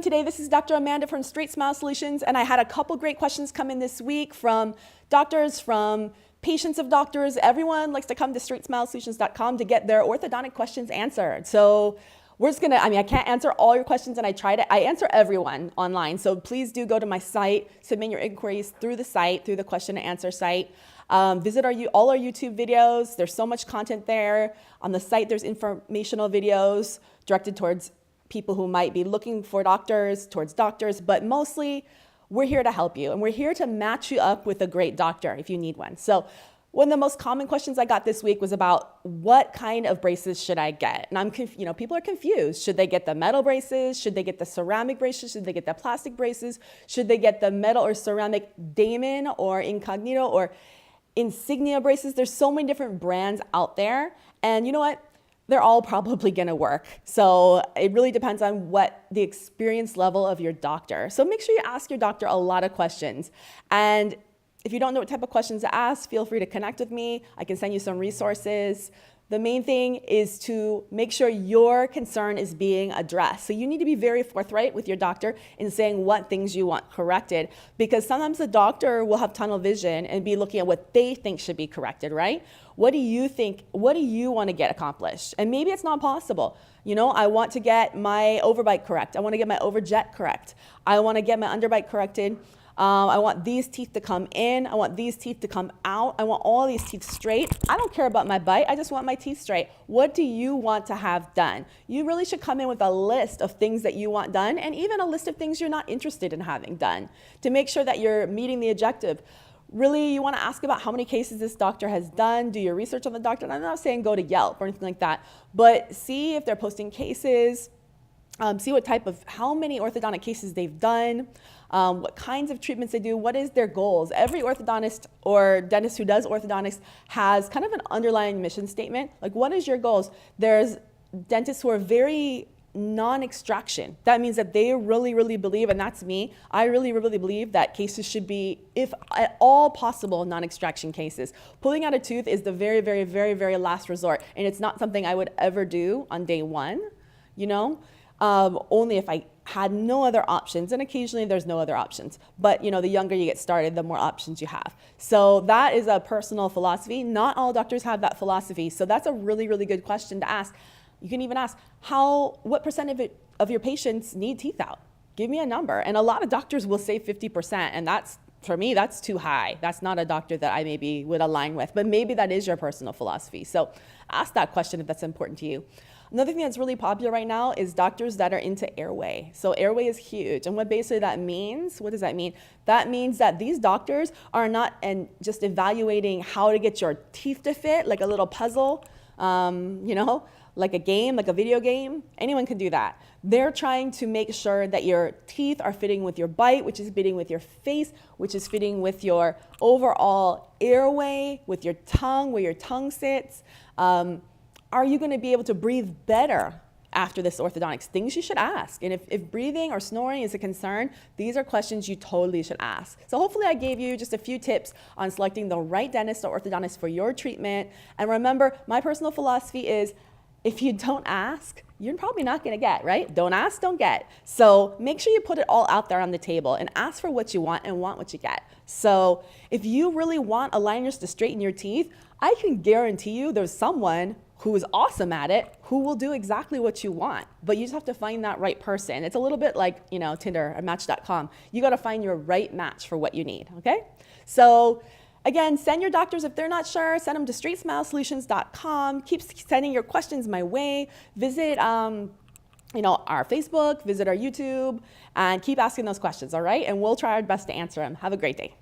Today, this is Dr. Amanda from StraightSmile Solutions, and I had a couple great questions come in this week from doctors, from patients of doctors. Everyone likes to come to StraightSmileSolutions.com to get their orthodontic questions answered. So we're just gonna, I can't answer all your questions, and I answer everyone online. So please do go to my site, submit your inquiries through the site, through the question and answer site. Visit all our YouTube videos. There's so much content there. On the site, there's informational videos directed towards people who might be looking for doctors, towards doctors, but mostly we're here to help you, and we're here to match you up with a great doctor if you need one. So one of the most common questions I got this week was about what kind of braces should I get? And people are confused. Should they get the metal braces? Should they get the ceramic braces? Should they get the plastic braces? Should they get the metal or ceramic Damon or Incognito or Insignia braces? There's so many different brands out there, and you know what? They're all probably gonna work. So it really depends on what the experience level of your doctor. So make sure you ask your doctor a lot of questions. And if you don't know what type of questions to ask, feel free to connect with me. I can send you some resources. The main thing is to make sure your concern is being addressed. So you need to be very forthright with your doctor in saying what things you want corrected, because sometimes the doctor will have tunnel vision and be looking at what they think should be corrected, right? What do you think, what do you want to get accomplished? And maybe it's not possible. You know, I want to get my overbite correct. I want to get my overjet correct. I want to get my underbite corrected. I want these teeth to come in. I want these teeth to come out. I want all these teeth straight. I don't care about my bite. I just want my teeth straight. What do you want to have done? You really should come in with a list of things that you want done, and even a list of things you're not interested in having done, to make sure that you're meeting the objective. Really, you want to ask about how many cases this doctor has done, do your research on the doctor. And I'm not saying go to Yelp or anything like that, but see if they're posting cases, see what type of, how many orthodontic cases they've done, what kinds of treatments they do, what is their goals. Every orthodontist or dentist who does orthodontics has kind of an underlying mission statement. Like, what is your goals? There's dentists who are very non-extraction. That means that they really, really believe, and that's me, I really, really believe that cases should be, if at all possible, non-extraction cases. Pulling out a tooth is the very, very, very, very last resort, and it's not something I would ever do on day one, you know? Only if I had no other options, and occasionally there's no other options. But you know, the younger you get started, the more options you have. So that is a personal philosophy. Not all doctors have that philosophy. So that's a really, really good question to ask. You can even ask, what percent of your patients need teeth out? Give me a number. And a lot of doctors will say 50%, and that's, for me, that's too high. That's not a doctor that I maybe would align with, but maybe that is your personal philosophy. So ask that question if that's important to you. Another thing that's really popular right now is doctors that are into airway. So airway is huge. And what basically that means, what does that mean? That means that these doctors are not just evaluating how to get your teeth to fit, like a little puzzle, you know, like a game, like a video game. Anyone can do that. They're trying to make sure that your teeth are fitting with your bite, which is fitting with your face, which is fitting with your overall airway, with your tongue, where your tongue sits. Are you going to be able to breathe better after this orthodontics? Things you should ask. And if breathing or snoring is a concern, these are questions you totally should ask. So hopefully I gave you just a few tips on selecting the right dentist or orthodontist for your treatment. And remember, my personal philosophy is, if you don't ask, you're probably not going to get, right? Don't ask, don't get. So make sure you put it all out there on the table and ask for what you want and want what you get. So if you really want aligners to straighten your teeth, I can guarantee you there's someone who is awesome at it, who will do exactly what you want. But you just have to find that right person. It's a little bit like, you know, Tinder or Match.com. You got to find your right match for what you need, okay? So again, send your doctors if they're not sure, send them to StraightSmileSolutions.com. Keep sending your questions my way. Visit you know, our Facebook, visit our YouTube, and keep asking those questions, all right? And we'll try our best to answer them. Have a great day.